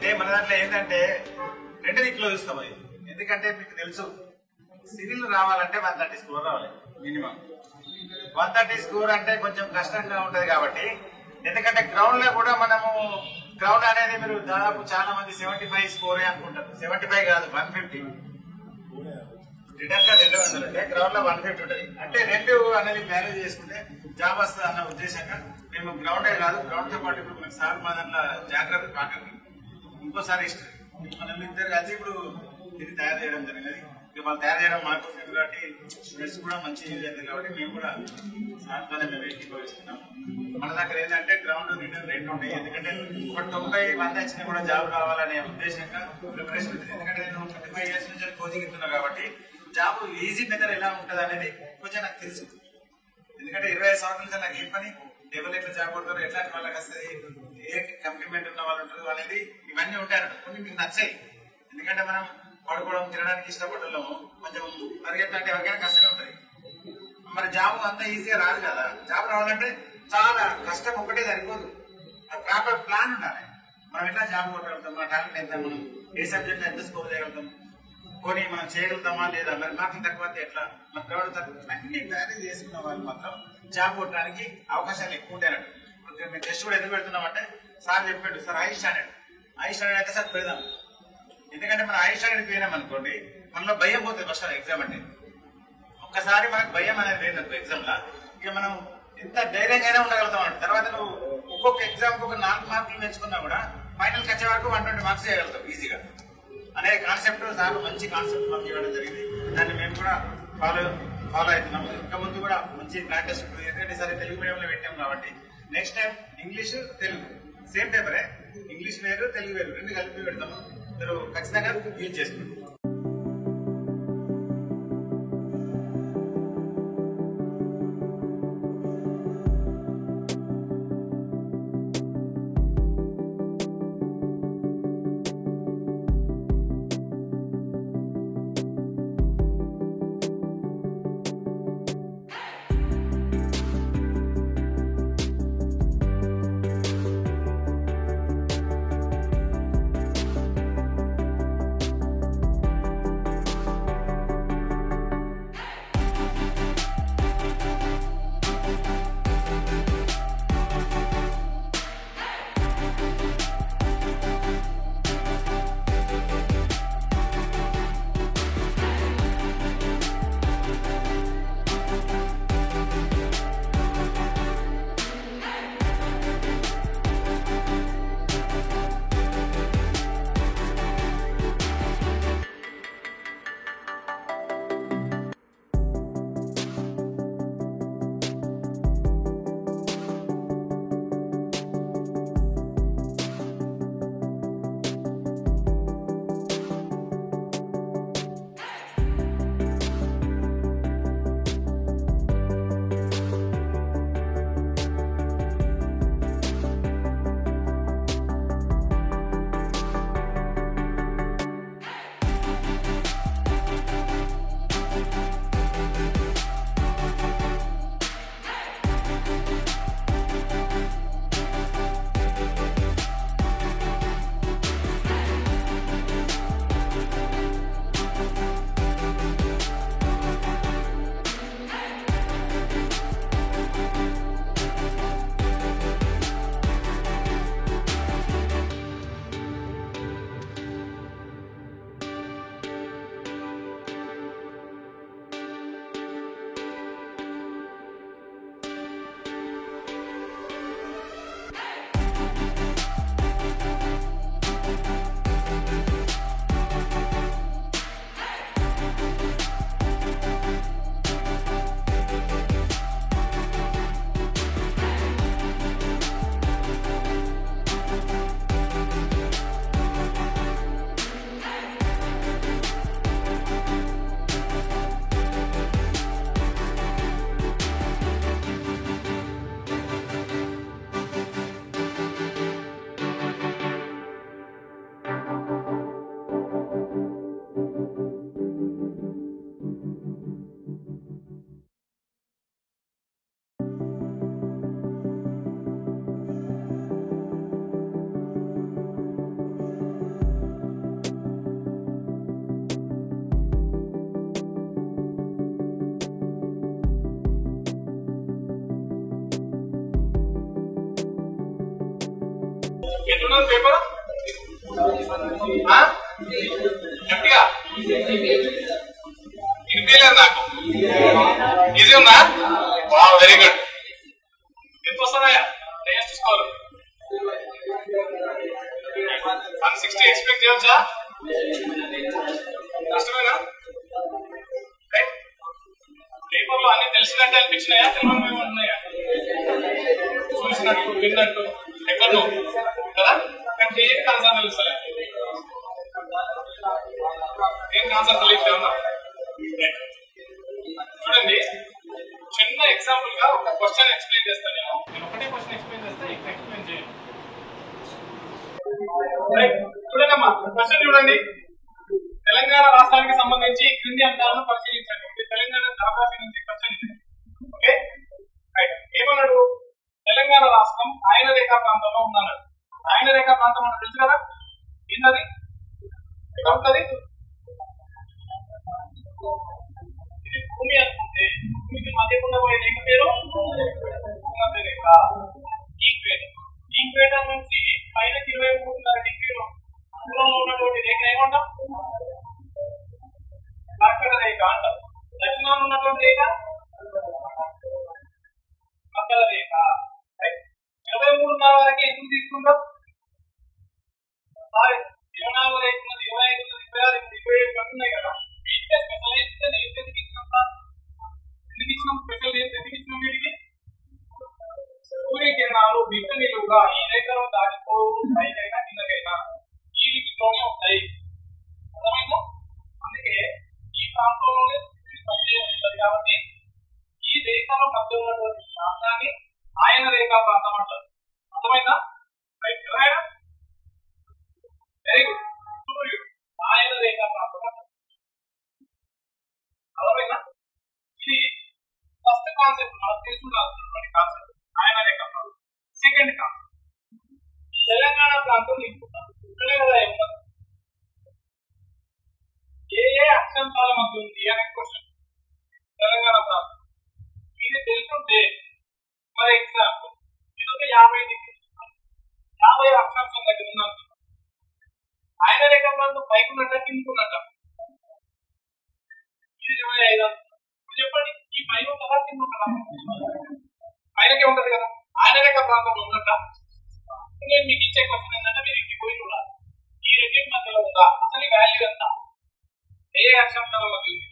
అంటే మన దాంట్లో ఏంటంటే 2 దిక్కులో చూస్తాం అది. ఎందుకంటే మీకు తెలుసు సివిల్ రావాలంటే 130 స్కోర్ రావాలి మినిమం. 130 స్కోర్ అంటే కొంచెం కష్టంగా ఉంటది కాబట్టి, ఎందుకంటే గ్రౌండ్ లో కూడా మనము గ్రౌండ్ అనేది మీరు దాదాపు చాలా మంది 75 స్కోరే అనుకుంటారు. 75 కాదు 150. రిటర్న్ గా 200 అంటే గ్రౌండ్ లో 150 ఉంటది. అంటే 2 అనేది మ్యారేజ్ చేసుకుంటే జాబ్ వస్తుంది అన్న ఉద్దేశంగా మేము గ్రౌండే కాదు, గ్రౌండ్ తో పాటు ఇప్పుడు మనకి సార్ మా దాంట్లో జాగ్రత్త కాకండి, ఇంకోసారి హిస్టరీ మనం ఇద్దరు కలిసి ఇప్పుడు ఇది తయారు చేయడం జరిగినది. ఇక వాళ్ళు తయారు చేయడం మాకు కాబట్టి స్టూడెంట్స్ కూడా మంచి యూజ్ అవుతుంది కాబట్టి మేము కూడా సార్తోనే మేము ఏకీభవిస్తున్నాం. మన దగ్గర ఏంటంటే గ్రౌండ్ రిటర్న్ 2 ఉంటాయి. ఎందుకంటే ఒక 90-100 వచ్చినా కూడా జాబ్ కావాలనే ఉద్దేశంగా ప్రిపరేషన్ ఉంటుంది. ఎందుకంటే నేను 25 years నుంచి కోచింగ్ ఇస్తున్నా కాబట్టి జాబ్ ఈజీ మెథడ్ ఎలా ఉంటుంది అనేది కొంచెం నాకు తెలుసు. ఎందుకంటే 25 సంవత్సరాల నుంచి నాకు ఏం పని, ఎవరు ఎట్లా జాబ్ కొడతారు, ఎట్లాంటి వాళ్ళకి వస్తుంది, ఏ కంప్లిమెంట్ ఉన్న వాళ్ళు ఉంటారు అనేది ఇవన్నీ ఉంటాయన్నట్టు. కొన్ని మీకు నచ్చాయి. ఎందుకంటే మనం పడుకోవడం తినడానికి ఇష్టపడ్డాము, కొంచెం పరిగెత్తంటే ఎవరికైనా కష్టంగా ఉంటుంది. మరి జాబ్ అంత ఈజీగా రాదు కదా. జాబ్ రావాలంటే చాలా కష్టం ఒకటే సరిపోదు, ప్రాపర్ ప్లాన్ ఉండాలి. మనం ఎట్లా జాబ్ కొట్టగలుగుతాం, మన టాలెంట్ ఎంత, మనం ఏ సబ్జెక్ట్ లో ఎంత స్కోర్ చేయగలుగుతాం, పోనీ మనం చేయగలుగుతామా లేదా, మరి మార్కులు తక్కువ ఎట్లా, మన గ్రౌండ్ తక్కువ, అన్ని మ్యారేజ్ చేసుకున్న వాళ్ళు మాత్రం జాబ్ కొట్టడానికి అవకాశాలు ఎక్కువ ఉంటాయన్నట్టు. మేము టెస్ట్ కూడా ఎందుకు పెడుతున్నామంటే సార్ చెప్పాడు, సార్ హై స్టాండర్డ్ అయితే సార్ పెడదాం. ఎందుకంటే మనం హై స్టాండర్డ్ పోయినాం అనుకోండి, మనలో భయం పోతుంది. ఫస్ట్ ఎగ్జామ్ అంటే ఒక్కసారి మనకు భయం అనేది లేదనుకో ఎగ్జామ్ లా, ఇక మనం ఎంత ధైర్యంగానే ఉండగలుగుతాం అంటే. తర్వాత నువ్వు ఒక్కొక్క ఎగ్జామ్ కు ఒక 4 మార్కులు నేర్చుకున్నా కూడా ఫైనల్ వచ్చే వరకు 120 మార్క్స్ చేయగలుగుతాం ఈజీగా అనే కాన్సెప్ట్ సార్ మంచి కాన్సెప్ట్ మాకు ఇవ్వడం జరిగింది. దాన్ని మేము కూడా ఫాలో అవుతున్నాము. ఇంకా ముందు కూడా మంచి ప్రాక్టీస్ ఉంటుంది. ఎందుకంటే సరే తెలుగు మీడియంలో పెట్టాం కాబట్టి next time English Telugu same పేపరే, ఇంగ్లీష్ వేరు తెలుగు వేరు 2 కలిపి పెడతాము. మీరు ఖచ్చితంగా యూజ్ చేసుకుంటాం. ఎట్లున్నది పేపర్ గట్టిగా వినిపించలేదు నాకు. ఈజీ ఉందా? Very good. ఎంత వస్తున్నాయా టెస్ట్ స్కోర్? 160 ఎక్స్పెక్ట్ చేయవచ్చా? కష్టమేనా? పేపర్లో అన్ని తెలిసినట్టు అనిపించినాయా, తెలియని ఉంటున్నాయా? చూసినట్టు విన్నట్టు ఎక్కడో కదా, కానీ ఏం కాన్సర్ తెలుస్తలే. ఏం కాన్సర్ తెలియట్లేమన్నా? చూడండి, చిన్న ఎగ్జాంపుల్ గా ఒక క్వశ్చన్ ఎక్స్ప్లెయిన్ చేస్తాను. నేను ఒకటే క్వశ్చన్ ఎక్స్ప్లెయిన్ చేస్తా, ఇక్కడ ఎక్స్ప్లెయిన్ చేయండి. చూడండి అమ్మా, క్వశ్చన్ చూడండి. తెలంగాణ రాష్ట్రానికి సంబంధించి క్రింది అంశాలను పరిశీలించండి. తెలంగాణ దరఖాస్తు నుంచి క్వశ్చన్ ఇది. Okay right. ఏమన్నాడు? తెలంగాణ రాష్ట్రం ఆయన రేఖా ప్రాంతంలో ఉందన్నాడు. ఆయన రేఖా ప్రాంతం అంటే తెలుసు కదా, ఏంటది? ఎక్కడ ఉంటుంది? ఇది భూమి అనుకుంటే భూమికి మధ్య ఉండబోయే రేఖ పేరు భూమధ్య రేఖ. ఈక్వేటర్. ఈక్వేటర్ నుంచి పైన 23.5 డిగ్రీలు దూరంలో ఉన్నటువంటి రేఖ ఏమంటాం? కర్కట రేఖ అంటాం. దక్షిణాన్ని ఉన్నటువంటి రేఖ మకర రేఖ. 23.5 వరకు ఎందుకు తీసుకుంటాం? 24 రేఖ ఉన్నది, 25 ఉన్నది, 26, 27 ఉన్నాయి కదా. వీటికే స్పెషలైజేషన్ ఎందుకు ఇచ్చినాం సార్? ఎందుకు ఇచ్చినాం స్పెషల్? ఎందుకు ఇచ్చినాం వీటికి? సూర్యకిరణాలు బిడ్డ నిలువుగా ఈ రేఖలో దాటిపోవు, పైకైనా కిందకైనా ఈ లిమిట్లోనే ఉంటాయి. అర్థమైందా? అందుకే ఈ ప్రాంతంలోనే ఉంటుంది కాబట్టి ఈ రేఖలో మధ్య ఉన్నటువంటి ప్రాంతాన్ని ఆయన రేఖా ప్రాంతం అంటారు. అర్థమైందా? Very good. సూర్యుడు ఆయన రేఖా ప్రాంతం అంటారు. అర్థమైందా? ఇది ఫస్ట్ కాన్సెప్ట్, మనం తెలుసుకున్నటువంటి కాన్సెప్ట్ ఆయన రేఖా ప్రాంతం. సెకండ్ కాన్సెప్ట్ తెలంగాణ ప్రాంతం తీసుకుంటాం. ఇక్కడే కదా ఏమన్నా ఏ ఏ అక్షాంశాల మధ్య ఉంది అనే క్వశ్చన్. తెలంగాణ ప్రాంతం ఇది తెలుసుంటే, ఫర్ ఎగ్జాంపుల్ ఇది ఒక 50 డిగ్రీ, 50 అక్షాంశం దగ్గర ఉన్నాను. ఆయన రేఖా ప్రాంతం పైకి ఉన్నట్ట కిందకున్నట్ట? ఇది 25. ఇప్పుడు చెప్పండి, ఈ పైన ఉంటుందా కింద ఉంటుందా? పైనకే ఉంటది కదా. ఆయన రేఖా ప్రాంతంలో ఉన్నట్ట? నేను మీకు ఇచ్చే క్వశ్చన్ ఏంటంటే, మీరు ఇంటికి పోయి చూడాలి, ఈ రెండింటి మధ్యలో ఉందా? అసలు వాల్యూ ఎంత? ఏ అక్షాంశాల మధ్య ఉంది?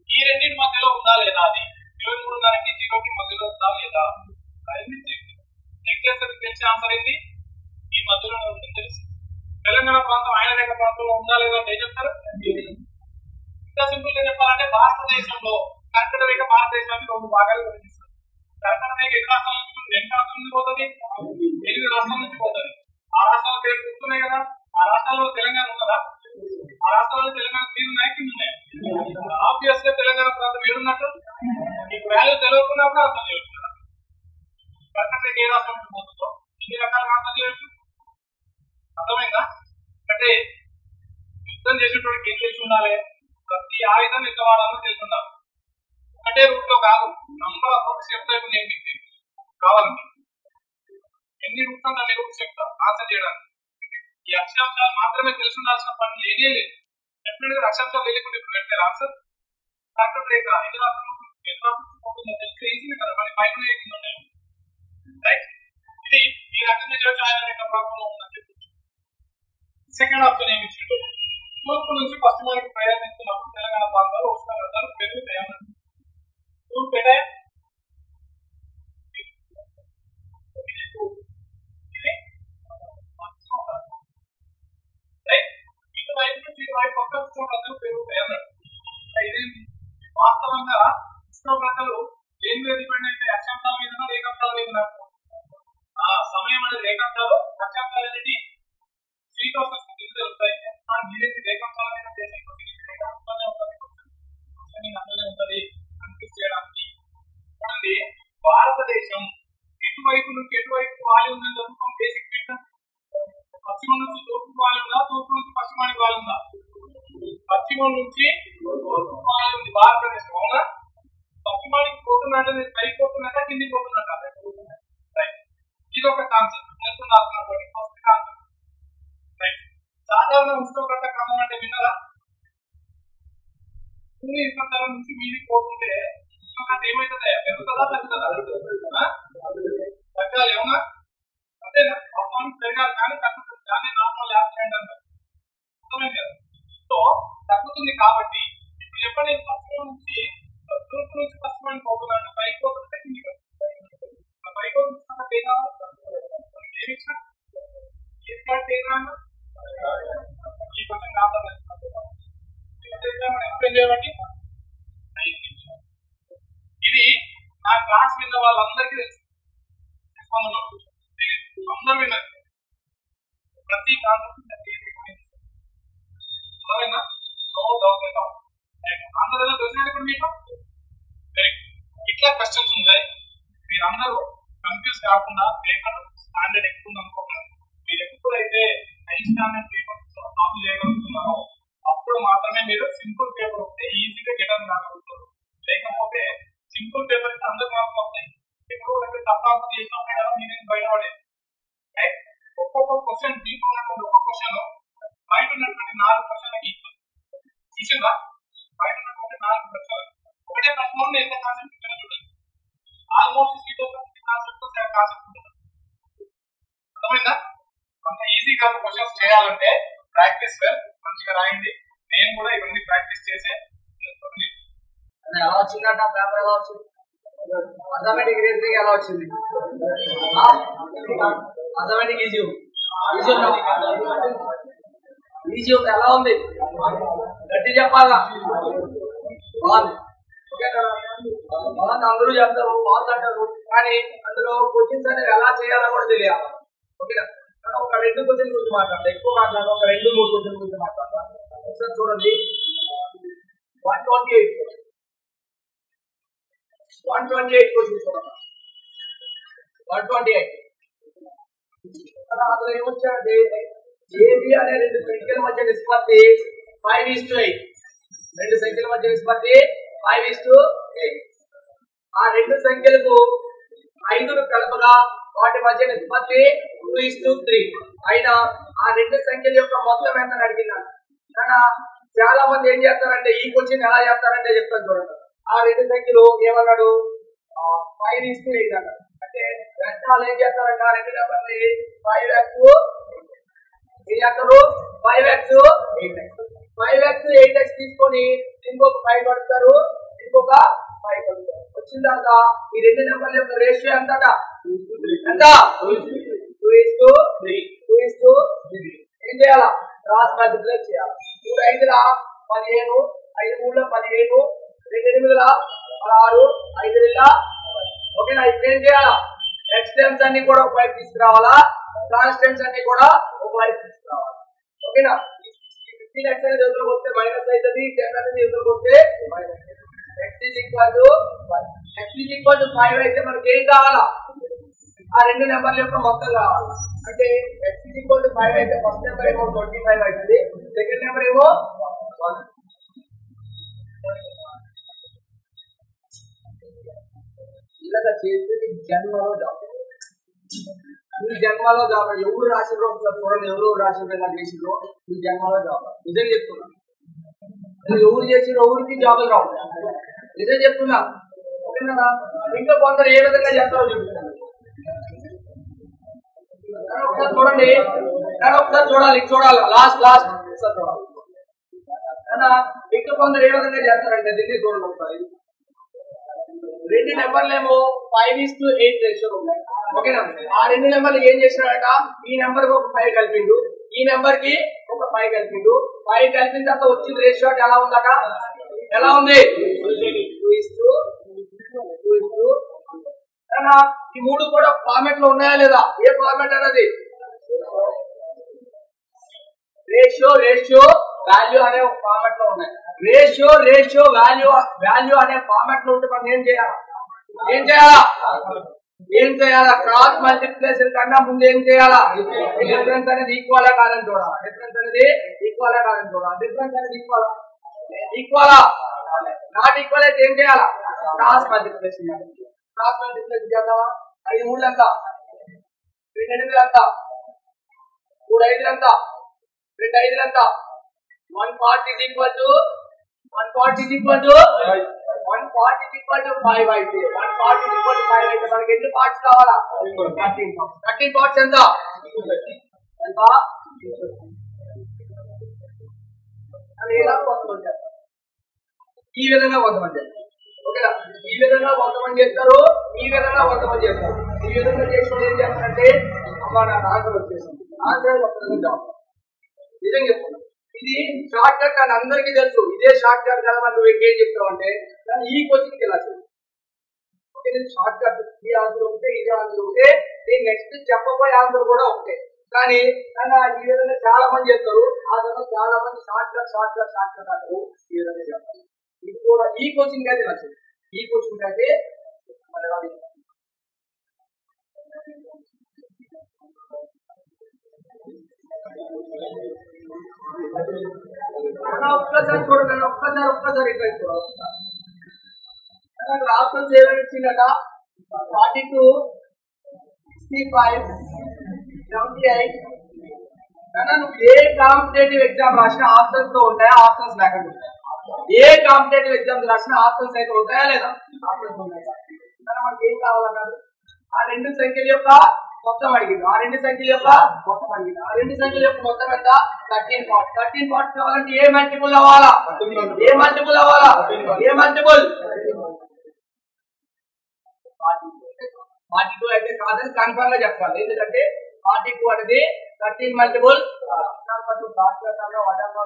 ఈ రెండింటి మధ్యలో ఉందా లేదా? అది 23.5కి 0కి మధ్యలో ఉందా లేదా? అది చెక్ చేస్తే తెలిసే ఆన్సర్ ఏంటి? ఈ మధ్యలో ఉందని తెలుసు. తెలంగాణ ప్రాంతం ఆయన రేఖ ప్రాంతంలో ఉందా లేదా అంటే ఏం చెప్తారు? ఇంకా సింపుల్ గా చెప్పాలంటే, భారతదేశంలో కర్కట రేఖ భారతదేశానికి 2 భాగాలు విభజిస్తారు. కర్కట రేఖ ఎన్ని రాష్ట్రాల నుంచి 2 రాష్ట్రాల నుంచి పోతుంది, 8 రాష్ట్రాల నుంచి పోతుంది. ఆ రాష్ట్రాల పేరు గుర్తున్నాయి కదా. ఆ రాష్ట్రాల్లో తెలంగాణ ఉన్నదా? ఆ రాష్ట్రాల్లో తెలంగాణ పేరు ఉన్నాయి, కింద ఉన్నాయి. ఆబ్వియస్ గా తెలంగాణ ప్రాంతం ఏడున్నట్టు మీకు వాల్యూ తెలియకున్నప్పుడు అర్థం చేస్తున్నారు. కర్కట రేఖ ఏ రాష్ట్రం నుంచి పోతుందో ఇన్ని రకాలుగా అర్థం చేయొచ్చు. అర్థమైందా? అంటే యుద్ధం చేసేటోడికి ఏం తెలిసి ఉండాలి? ప్రతి ఆయుధం ఎంత వాడాలో తెలిసి ఉండాలి. ఒకటే రూట్ లో కాదు, నంబర్ ఆఫ్ స్టెప్ వైపు నేను మీకు కావాలండి. ఎన్ని రూట్స్ అంటే అన్ని రూట్స్ చెప్తా ఆన్సర్ చేయడానికి. ఈ అక్షాంశాలు మాత్రమే తెలిసి ఉండాల్సిన పని లేనే లేదు. డెఫినెట్ గా అక్షాంశాలు తెలియకుండా ఇప్పుడు పెట్టారు ఆన్సర్. కర్కట రేఖ ఎన్ని రాష్ట్రాలు పోతుందో తెలిస్తే ఈజీ కదా, మరి పైన ఉన్నాయి. రైట్. ఇది ఈ రకంగా చేయొచ్చు. ఆయన రేఖ ప్రాంతంలో ఉందని చెప్పచ్చు. సెకండ్ ఆప్షన్ ఏమి ఇచ్చిండు? తూర్పు నుంచి పశ్చిమానికి ప్రయాణిస్తున్నప్పుడు తెలంగాణ ప్రాంతాల్లో ఉష్ణోగ్రతలు పెరుగుతాయని. తూర్పు పెట్టే ఇటువైపు నుంచి ఇటువైపు పక్క ఉష్ణోగ్రతలు పెరుగుతాయన్నాడు. ఇది వాస్తవంగా ఉష్ణోగ్రతలు దేని మీద డిపెండ్ అయితే? అక్షాంశాల మీద, రేఖాంశాల మీద. సమయం అనేది రేఖాంశాలు, అక్షాంశాలు అనేది శీతోష్ణ స్థితిలో తెలుస్తాయి. రేఖాంశాల మీద చేసే ఉంటుంది కన్ఫ్యూజ్ చేయడానికి. చూడండి, భారతదేశం ఎటువైపు నుంచి ఎటువైపు వాలి ఉందని చదువుతాం. బేసిక్ ఫిట్ పశ్చిమ నుంచి తూర్పు వాలి ఉందా, తూర్పు నుంచి పశ్చిమానికి వాలి ఉందా? పశ్చిమం నుంచి తూర్పు వాలి ఉంది భారతదేశం. అవునా? పశ్చిమానికి పోతున్నట్టు పైకి పోతున్నట్ట, కిందికి పోతున్నట్ట? ఇది ఒక కాన్సెప్ట్. ఫస్ట్ కాన్సెప్ట్ సాధారణ ఉష్ణోగ్రత క్రమం అంటే విన్నారా? భూమి ఉపరితలం నుంచి మీదికి పోతుంటే ఉష్ణోగ్రత ఏమవుతుందా? పెరుగుతుందా తగ్గుతుందా? తగ్గాలి, ఏమన్నా అంతేనా? వాస్తవానికి పెరగాలి కానీ తగ్గుతుంది, కానీ నార్మల్ యాక్సిడెంట్ అంటారు. అర్థమైంది కదా? సో తగ్గుతుంది కాబట్టి ఇప్పుడు చెప్పండి, పశ్చిమ నుంచి తూర్పు నుంచి పశ్చిమానికి పోతున్నాను, పైకి పోతుంది తగ్గింది కదా, పైకి పోతుంది ఏమి ఇచ్చిన ఈ క్వశ్చన్ ఆన్సర్ ఎక్స్ప్లెయిన్ చేయబట్టి ఇది నా క్లాస్ విన్న వాళ్ళందరికీ తెలుసు, అందరూ విన్నారు. ప్రతి కాన్సెప్ట్ అందరూ తెలిసినప్పుడు మీకు ఇట్లా క్వశ్చన్స్ ఉంటాయి. మీరందరూ కన్ఫ్యూజ్ కాకుండా పేపర్ స్టాండర్డ్ ఎక్కువ అనుకోకుండా మీరు ఎప్పుడైతే హై స్టాండర్డ్ పేపర్స్ సాల్వ్ చేయగలుగుతున్నారో అప్పుడు మాత్రమే మీరు సింపుల్ పేపర్ వస్తే ఈజీగా గెటన్ కాగలుగుతారు. లేకపోతే సింపుల్ పేపర్ అందరూ మార్కులు వస్తాయి. ఇప్పుడు తప్పు చేసినప్పుడు కదా నేను బయటపడేది. ఒక్కొక్క క్వశ్చన్ దీంట్లో ఉన్నటువంటి ఒక్కొక్క క్వశ్చన్ బయట ఉన్నటువంటి 4 క్వశ్చన్లకి చూసిందా? బయట ఉన్నటువంటి 4 ప్రశ్నలు ఒకటే ప్రశ్నలో ఎంత కాన్సెప్ట్ ఇచ్చారో చూడండి. ఆల్మోస్ట్ కాన్సెప్ట్ ఉంటుంది. అర్థమైందా? అంత ఈజీ కాదు క్వశ్చన్స్ చేయాలంటే ప్రాక్టీస్ మంచిగా రాయండి. నేను కూడా ఇవన్నీ ప్రాక్టీస్ చేసే ఎలా వచ్చిందంట పేపర్, ఎలా వచ్చింది? అథమెటిక్ రీజనింగ్ ఎలా వచ్చింది? అథమెటిక్ ఈజీ ఈజీ ఉంది. ఎలా ఉంది? గట్టి చెప్పాలా? బాగుంది. బాగుంది అందరూ చెప్తారు, బాగుంది అంటారు, కానీ అందులో క్వశ్చన్స్ అనేది ఎలా చేయాలో కూడా తెలియాలి. ఓకేనా? ఒక 2 క్వశ్చన్ గురించి మాట్లాడతా, ఎక్కువ మాట్లాడతా, ఒక 2-3 క్వశ్చన్ గురించి మాట్లాడతా. ఒకసారి చూడండి, 128 క్వశ్చన్స్ చూడండి. 128 అందులో ఏమొచ్చాడంటే ఏబి అనే 2 సంఖ్యల మధ్య నిష్పత్తి 5:8. 2 సంఖ్యల మధ్య నిష్పత్తి 5:8. ఆ 2 సంఖ్యలకు 5ను కలపగా వాటి మధ్య నిష్పత్తి 2:3. అయినా ఆ 2 సంఖ్యల యొక్క మొత్తం ఎంత అడిగినాను. కానీ చాలా మంది ఏం చేస్తారంటే ఈ క్వశ్చన్ ఎలా చేస్తారంటే చెప్తాను చూడండి. ఆ 2 సంఖ్యలు ఏమన్నాడు? 5:8 అన్నాడు. అంటే వాళ్ళు ఏం చేస్తారంటే ఆ 2 నెంబర్ని 5x ఏం చేస్తారు? 5x 8x తీసుకొని ఇంకొక 5 పడతారు, ఇంకొక 5 పడతారు. వచ్చిన తర్వాత ఈ 2 నెంబర్ల యొక్క రేషియో ఎంత? 2:3. ఏం చేయాలా? క్రాస్ మల్టిప్లై చేయాలి. 3 5ల 15, 5 3ల 15, 2 8ల 16, 5 2ల. ఓకేనా? ఇప్పుడు ఏం చేయాలా? ఎక్స్టెన్స్ అన్ని కూడా ఒక వైపు తీసుకురావాలా, కాన్స్టెంట్స్ అన్ని కూడా ఒక వైపు తీసుకురావాలి. ఓకేనా? 15x అనేది ఎదురుకు వస్తే మైనస్ అవుతుంది, 10 అనేది ఎదురుకు వస్తే x = 5 అయితే మనకి ఏం కావాలా? ఆ 2 నెంబర్ల యొక్క మొత్తం కావాలి. అంటే x = 5 అయితే ఫస్ట్ నెంబర్ ఏమో 25 అవుతుంది, సెకండ్ నెంబర్ ఏమో 1. ఇలాగా చేస్తే జన్మలో జాబ్, ఈ జన్మలో జాబ్. ఎవరు రాసిండ్రో ఒకసారి చూడండి, ఎవరు రాసిండ్రో ఇలా చేసిండ్రో ఈ జన్మలో జాబ్. నిజం చెప్తున్నా, ఎవరు చేసిండ్రో ఎవరికి జాబులు రావు. నిజం చెప్తున్నా. ఓకేనా? ఇంకా కొందరు ఏ విధంగా చేస్తారో చెప్తున్నాను. ఒకసారి చూడండి, ఒకసారి చూడాలి, లాస్ట్ ఒకసారి చూడాలి. ఇంకా కొందరు ఏ విధంగా చేస్తారంటే దీన్ని చూడండి ఒకసారి. 2 నెంబర్లేమో 5:8 రేషియో ఉన్నాయి. ఓకేనా? ఆ 2 నెంబర్లు ఏం చేసినాడట? ఈ నెంబర్ కి ఒక 5 కలిపిండు, ఈ నెంబర్ కి ఒక 5 కలిపిండు. 5 కలిపిన తర్వాత వచ్చిన రేషియో ఎలా ఉందట? ఎలా ఉంది? 2:2. ఈ 3 కూడా ఫార్మాట్ లో ఉన్నాయా లేదా? ఏ ఫార్మాట్ అనేది? రేషియో వాల్యూ అనే ఒక ఫార్మాట్ లో ఉన్నాయి. రేషియో వాల్యూ అనే ఫార్మాట్ లో ఉంటే మనం ఏం చేయాలా? క్రాస్ మల్టిప్లికేషన్ కన్నా ముందు ఏం చేయాలా? డిఫరెన్స్ అనేది ఈక్వల్ కాదని చూడాలి. డిఫరెన్స్ అనేది ఈక్వల్ నాట్ ఈక్వల్ అయితే ఏం చేయాలా? క్రాస్ మల్టిప్లికేషన్ చేద్దామా? 5 3 ఎంత? 2 8 ఎంత? 3 5 ఎంత? 2 2 5 ఎంత 1 part is equal to 1 part is equal to 1 part is equal to 5 అయితే 1 part is equal to 5 అయితే మనకి ఎన్ని పార్ట్స్ కావాలా 13 parts ఎంత అది ఎలా కొంతమంది ఈ విధంగా కొంతమంది ఓకేనా ఈ విధంగా కొంతమంది చేస్తారు ఈ విధంగా కొంతమంది చేస్తారు ఈ విధంగా చేసిన ఏం చేస్తారంటే అమ్మ నాకు ఆన్సర్ వచ్చేసింది ఆన్సర్ నిజంగా చెప్తున్నా ఇది షార్ట్ కట్ అని అందరికీ తెలుసు ఇదే షార్ట్ కట్ కదా మనం ఏం చెప్తావు అంటే ఈ కోచింగ్కి ఎలా చేయాలి ఓకే నేను షార్ట్ కట్ ఈ ఆన్సర్ ఉంటే ఇదే ఆన్సర్ ఉంటే నేను నెక్స్ట్ చెప్పబోయే ఆన్సర్ కూడా ఒకటే కానీ ఈ విధంగా చాలా మంది చెప్తారు ఆ తర్వాత చాలా మంది షార్ట్ కట్ అంటారు ఈ విధంగా చెప్తారు ఇది కూడా ఈ కోచింగ్ అయితే నచ్చదు ఈ కోచింగ్ అయితే ఒక్కసారి చూడండి ఒక్కసారి ఇక్కడ చూడండి ఆప్షన్స్ ఏమైనా ఇచ్చిందట 42 65 78 నువ్వు ఏ కాంపిటేటివ్ ఎగ్జామ్ రాసిన ఆప్షన్స్ తో ఉంటాయా ఆప్షన్స్ లేకుండా ఉంటాయా ఏ కాంపిటేటివ్ ఎగ్జామ్స్ రాసిన ఆప్షన్స్ అయితే ఉంటాయా లేదా ఆప్షన్స్ ఉంటాయా మనకి ఏం కావాలన్నారు ఆ 2 సంఖ్యల యొక్క మొత్తం అడిగింది ఆ 2 సంఖ్యల యొక్క మొత్తం అడిగింది ఆ 2 సంఖ్యల యొక్క మొత్తం ఎంత 13 పార్ట్స్ కావాలంటే ఏ మల్టిపుల్ అవ్వాలా ఏ మల్టిపుల్ 42 అయితే కాదని కన్ఫర్మ్ గా చెప్పాలి ఎందుకంటే 42 అనేది 13 మల్టిపుల్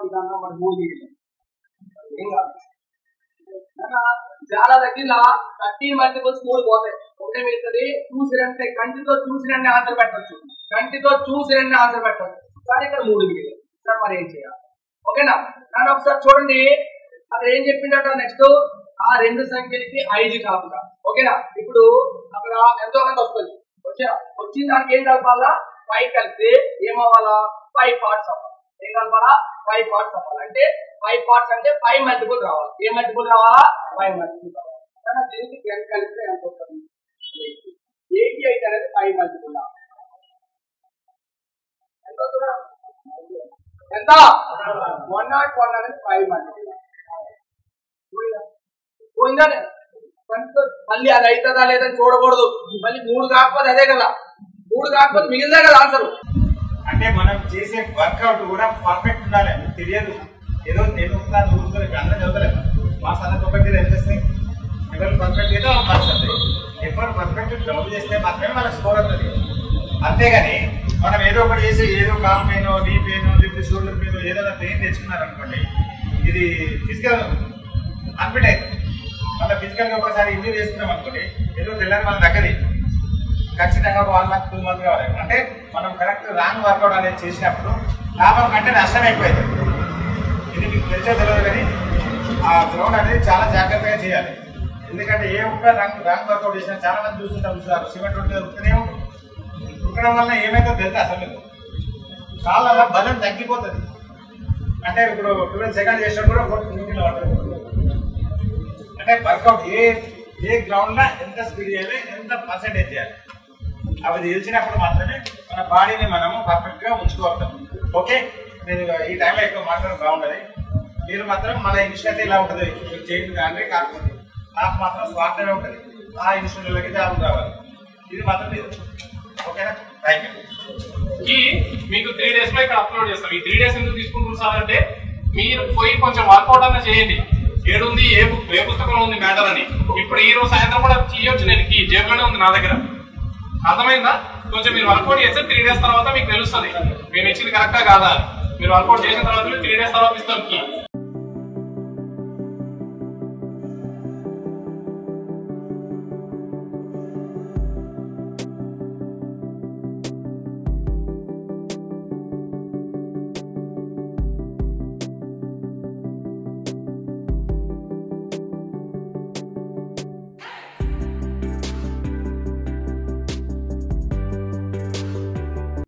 విధానం మన మూడు చాలా దగ్గర 13 మల్టిపుల్స్ 3 పోతాయి ఒకటే వెళ్తుంది చూసిరంటే కంటితో చూసిరండి ఆన్సర్ పెట్టచ్చు కానీ ఇక్కడ 3 మిగిలి సార్ మరి ఏం చేయాలి ఓకేనా కానీ ఒకసారి చూడండి అక్కడ ఏం చెప్పిండట నెక్స్ట్ ఆ 2 సంఖ్యలకి 5 కాకుండా ఓకేనా ఇప్పుడు అక్కడ ఎంతో కొంత వస్తుంది వచ్చిన దానికి ఏం కలపాలా 5 కలిపితే ఏమవ్వాలా 5 పార్ట్స్ అవ్వాలి ఏం కలపాలా 5 పార్ట్స్ అవ్వాలి అంటే 5 పార్ట్స్ అంటే 5 మల్టిపుల్ రావాలి ఏ మల్టిపుల్ రావాలా 5 మల్టిపుల్ రావాలి కానీ దీనికి 10 కలిపితే ఎంత వస్తుంది 88 అనేది 5 మల్టిపుల్ ఎంత 101 అనేది 5 మల్టిపుల్ పోయిందా మళ్ళీ అది అవుతుందా లేదని చూడకూడదు మళ్ళీ 3 కాకపోతే అదే కదా 3 కాకపోతే మిగిలిదే కదా ఆన్సర్ అంటే మనం చేసే వర్కౌట్ కూడా పర్ఫెక్ట్ ఉండాలి తెలియదు ఏదో నేను అందరూ చదవలేదు మా సందర్భం ఒకటి తెలిపిస్తాయి ఎవరు పర్ఫెక్ట్ ఏదో మార్క్స్ వస్తాయి ఎవరు పర్ఫెక్ట్ డౌన్ చేస్తే మాత్రమే మనకు స్కోర్ అవుతుంది అంతేగాని మనం ఏదో ఒకటి చేసి ఏదో కాల్ పెయిన్ నీ పెయిన్ లేకపోతే షోల్డర్ పెయిన్ ఏదైనా పెయిన్ తెచ్చుకున్నారనుకోండి ఇది ఫిజికల్ అన్ఫిట్ అవుతుంది మళ్ళీ ఫిజికల్ గా ఒకసారి ఇంజూరీ చేసుకున్నాం అనుకోండి ఏదో తెల్లని మన దగ్గర ఖచ్చితంగా 1 month 2 months కావాలి అంటే మనం కరెక్ట్ రాంగ్ వర్కౌట్ అనేది చేసినప్పుడు లాభం కంటే నష్టం ఎక్కువైంది ఇది మీకు తెలిసే తెలియదు కానీ ఆ గ్రౌండ్ అనేది చాలా జాగ్రత్తగా చేయాలి ఎందుకంటే ఏ ఒక్క రాంగ్ వర్కౌట్ చేసినా చాలా మంది చూస్తారు సిమెంట్ ఉంటే ఉరుకునే ఉరకడం వల్ల ఏమైతే తెలుసు అసలు మీకు కాళ్ళ బలం తగ్గిపోతుంది అంటే ఇప్పుడు 12 seconds చేసినా కూడా 4 అంటే వర్కౌట్ ఏ గ్రౌండ్ లో ఎంత స్పీడ్ చేయాలి ఎంత పర్సెంటేజ్ చేయాలి అవి తెలిసినప్పుడు మాత్రమే మన బాడీని మనము పర్ఫెక్ట్ గా ఉంచుకోగలుగుతాం ఓకే నేను ఈ టైంలో ఎక్కువ మాట్లాడడం బాగుంటుంది మీరు మాత్రం మన ఇన్స్టిట్యూట్ ఇలా ఉంటుంది మీరు చేయండి కానీ కాకపోతే నాకు మాత్రం స్వార్థమే ఉంటుంది ఆ ఇన్స్టిట్యూట్లకి జాబ్ రావాలి ఇది మాత్రం లేదు ఓకేనా థ్యాంక్ యూ మీకు 3 days లో ఇక్కడ అప్లోడ్ చేస్తాం ఈ 3 days ఎందుకు తీసుకుంటున్నారు సార్ అంటే మీరు పోయి కొంచెం వర్కౌట్ అన్న చేయండి ఏడుంది ఏ పుస్తకంలో ఉంది మ్యాటర్ అని ఇప్పుడు ఈ రోజు సాయంత్రం కూడా చేయొచ్చు నేను ఈ జేబులోనే ఉంది నా దగ్గర అర్థమైందా కొంచెం మీరు వర్కౌట్ చేస్తే 3 days తర్వాత మీకు తెలుస్తుంది మేము ఇచ్చింది కరెక్టా కాదా మీరు వర్కౌట్ చేసిన తర్వాత 3 days తర్వాత ఇస్తాం